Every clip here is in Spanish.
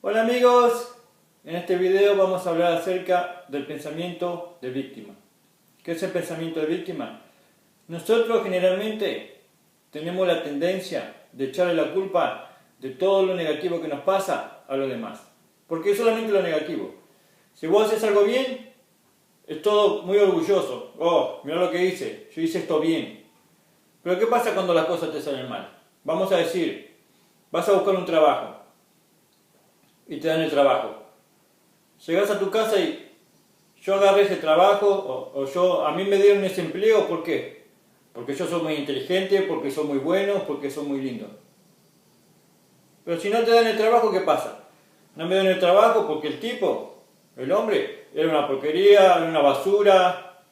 Hola amigos, en este video vamos a hablar acerca del pensamiento de víctima. ¿Qué es el pensamiento de víctima? Nosotros generalmente tenemos la tendencia de echarle la culpa de todo lo negativo que nos pasa a los demás. Porque es solamente lo negativo. Si vos haces algo bien, es todo muy orgulloso. Oh, mira lo que hice, yo hice esto bien. Pero ¿qué pasa cuando las cosas te salen mal? Vamos a decir, vas a buscar un trabajo y te dan el trabajo. Llegas a tu casa y yo agarré ese trabajo a mí me dieron ese empleo, ¿por qué? Porque yo soy muy inteligente, porque soy muy bueno, porque soy muy lindo. Pero si no te dan el trabajo, ¿qué pasa? No me dan el trabajo porque el tipo, el hombre, era una porquería, era una basura,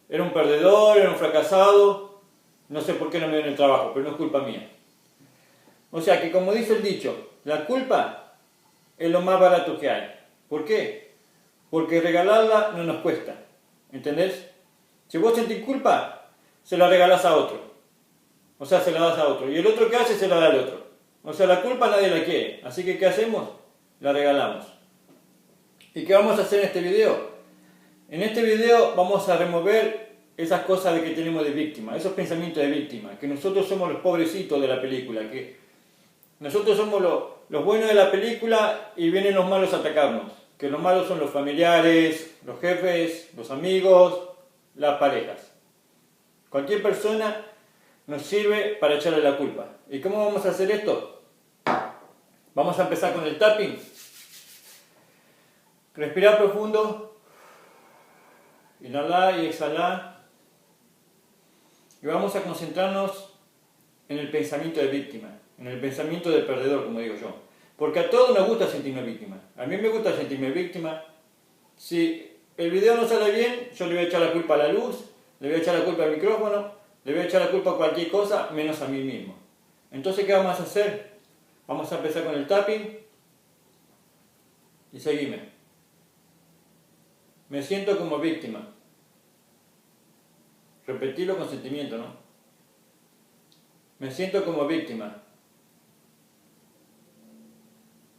era un perdedor, era un fracasado. No sé por qué no me dan el trabajo, pero no es culpa mía. O sea que, como dice el dicho, la culpa es lo más barato que hay. ¿Por qué? Porque regalarla no nos cuesta. ¿Entendés? Si vos sentís culpa, se la regalás a otro. O sea, se la das a otro. Y el otro que hace, se la da al otro. O sea, la culpa nadie la quiere. Así que, ¿qué hacemos? La regalamos. ¿Y qué vamos a hacer en este video? En este video vamos a remover esas cosas de que tenemos de víctima, esos pensamientos de víctima, que nosotros somos los pobrecitos de la película, que nosotros somos los buenos de la película y vienen los malos a atacarnos. Que los malos son los familiares, los jefes, los amigos, las parejas. Cualquier persona nos sirve para echarle la culpa. ¿Y cómo vamos a hacer esto? Vamos a empezar con el tapping. Respirar profundo. Inhalar y exhalar. Y vamos a concentrarnos en el pensamiento de víctima, en el pensamiento de perdedor, como digo yo. Porque a todos nos gusta sentirme víctima. A mí me gusta sentirme víctima. Si el video no sale bien, yo le voy a echar la culpa a la luz, le voy a echar la culpa al micrófono, le voy a echar la culpa a cualquier cosa, menos a mí mismo. Entonces, ¿qué vamos a hacer? Vamos a empezar con el tapping y seguime. Me siento como víctima. Repetirlo con sentimiento, ¿no? Me siento como víctima.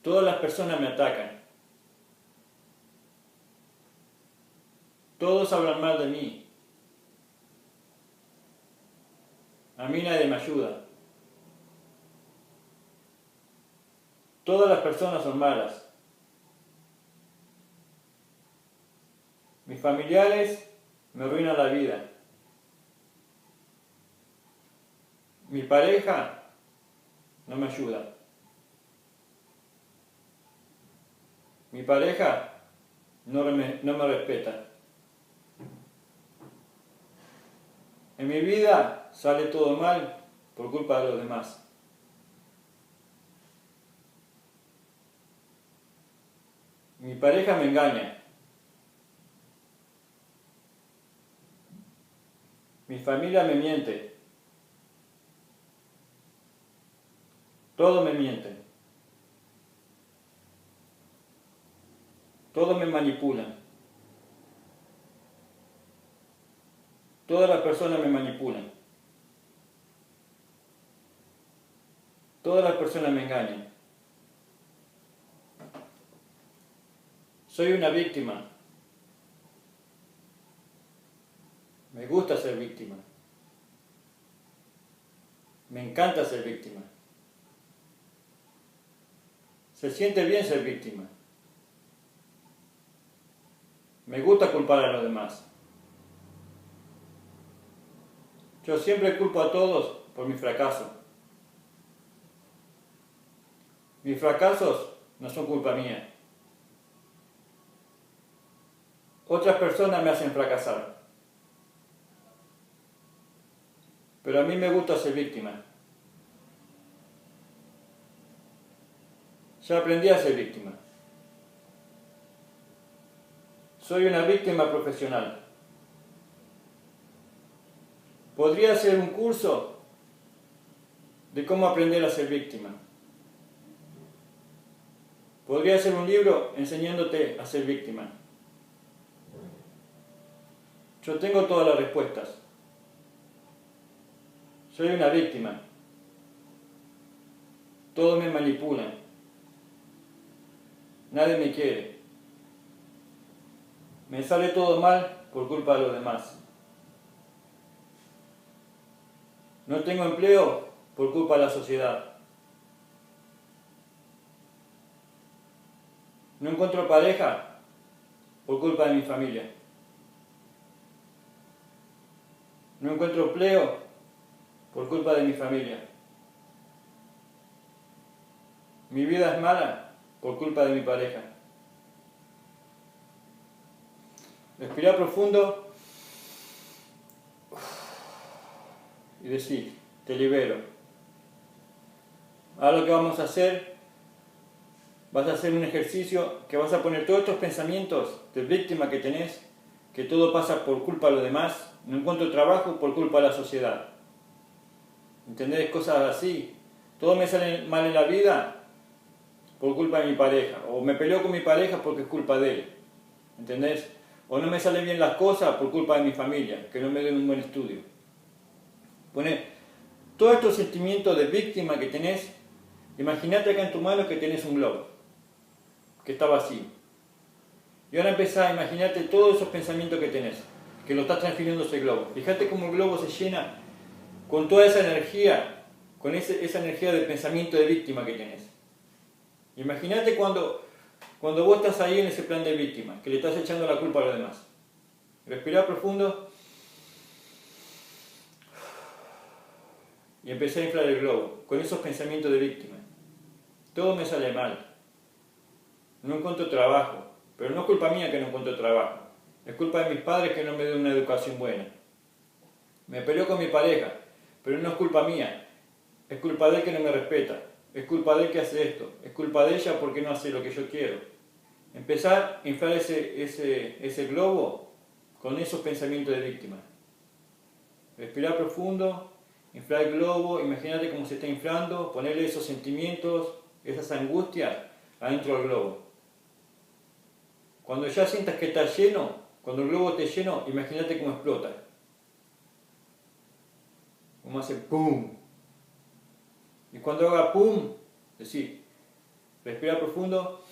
Todas las personas me atacan. Todos hablan mal de mí. A mí nadie me ayuda. Todas las personas son malas. Mis familiares me arruinan la vida. Mi pareja no me ayuda. Mi pareja no me respeta. En mi vida sale todo mal por culpa de los demás. Mi pareja me engaña. Mi familia me miente. Todos me mienten. Todos me manipulan. Todas las personas me manipulan. Todas las personas me engañan. Soy una víctima. Me gusta ser víctima. Me encanta ser víctima. Se siente bien ser víctima. Me gusta culpar a los demás. Yo siempre culpo a todos por mi fracaso. Mis fracasos no son culpa mía. Otras personas me hacen fracasar. Pero a mí me gusta ser víctima. Ya aprendí a ser víctima. Soy una víctima profesional. Podría hacer un curso de cómo aprender a ser víctima. Podría hacer un libro enseñándote a ser víctima. Yo tengo todas las respuestas. Soy una víctima. Todos me manipulan. nadie me quiere. Me sale todo mal por culpa de los demás. No tengo empleo por culpa de la sociedad. No encuentro pareja por culpa de mi familia. No encuentro empleo por culpa de mi familia. Mi vida es mala por culpa de mi pareja. Respira profundo y decir, te libero. Ahora lo que vamos a hacer, vas a hacer un ejercicio que vas a poner todos estos pensamientos de víctima que tenés, que todo pasa por culpa de los demás, no encuentro trabajo por culpa de la sociedad. ¿Entendés? Cosas así. Todo me sale mal en la vida por culpa de mi pareja, o me peleo con mi pareja porque es culpa de él. ¿Entendés? O no me salen bien las cosas por culpa de mi familia, que no me den un buen estudio. Pone todos estos sentimientos de víctima que tenés, imagínate acá en tu mano que tenés un globo, que está vacío. Y ahora empezá a imaginarte todos esos pensamientos que tenés, que lo estás transfiriendo a ese globo. Fíjate cómo el globo se llena con toda esa energía, con esa energía de pensamiento de víctima que tenés. Imagínate cuando vos estás ahí en ese plan de víctima, que le estás echando la culpa a los demás. Respirá profundo y empecé a inflar el globo con esos pensamientos de víctima. Todo me sale mal. No encuentro trabajo, pero no es culpa mía que no encuentro trabajo. Es culpa de mis padres que no me den una educación buena. Me peleo con mi pareja, pero no es culpa mía. Es culpa de él que no me respeta. Es culpa de él que hace esto. Es culpa de ella porque no hace lo que yo quiero. Empezar a inflar ese globo con esos pensamientos de víctima. Respirar profundo, inflar el globo, imagínate cómo se está inflando, ponerle esos sentimientos, esas angustias adentro del globo. Cuando ya sientas que está lleno, cuando el globo esté lleno, imagínate cómo explota. Cómo hace pum. Y cuando haga pum, decir, respira profundo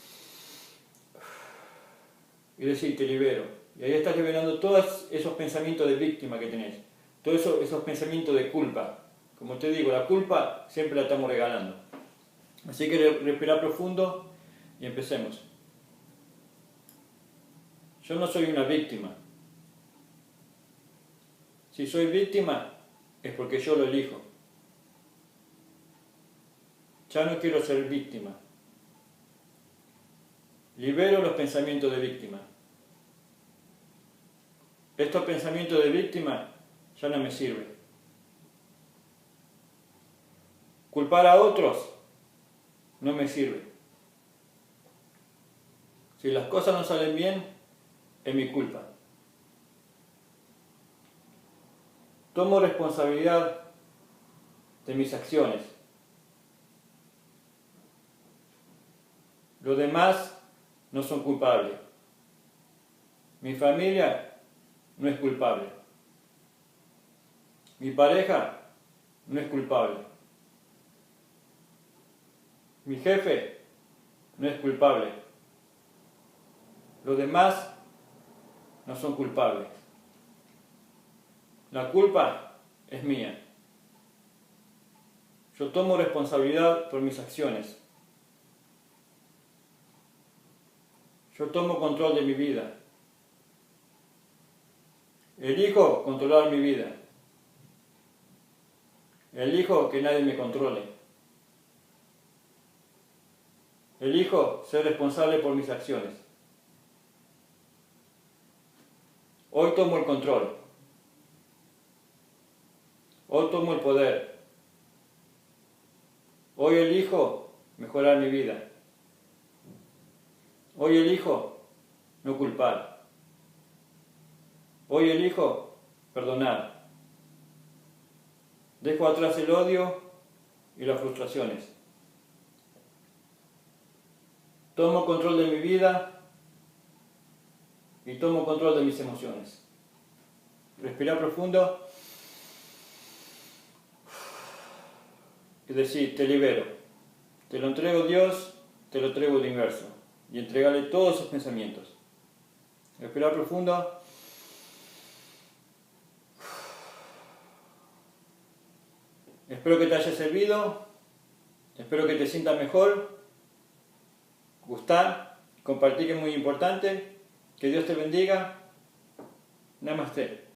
y decir, te libero. Y ahí estás liberando todos esos pensamientos de víctima que tenés, todos esos pensamientos de culpa. Como te digo, la culpa siempre la estamos regalando. Así que respira profundo y empecemos. Yo no soy una víctima. Si soy víctima, es porque yo lo elijo. Ya no quiero ser víctima. Libero los pensamientos de víctima. Estos pensamientos de víctima ya no me sirven. Culpar a otros no me sirve. Si las cosas no salen bien, es mi culpa. Tomo responsabilidad de mis acciones. Los demás no son culpables. Mi familia no es culpable. Mi pareja no es culpable. Mi jefe no es culpable. Los demás no son culpables. La culpa es mía. Yo tomo responsabilidad por mis acciones. Yo tomo control de mi vida. Elijo controlar mi vida. Elijo que nadie me controle. Elijo ser responsable por mis acciones. Hoy tomo el control. Hoy tomo el poder. Hoy elijo mejorar mi vida. Hoy elijo no culpar. Hoy elijo perdonar. Dejo atrás el odio y las frustraciones. Tomo control de mi vida y tomo control de mis emociones. Respira profundo y decir, te libero. Te lo entrego Dios, te lo entrego el universo. y entregarle todos sus pensamientos. Respirar profundo. Espero que te haya servido. Espero que te sientas mejor. Gustar, compartir, que es muy importante. Que Dios te bendiga. Namaste.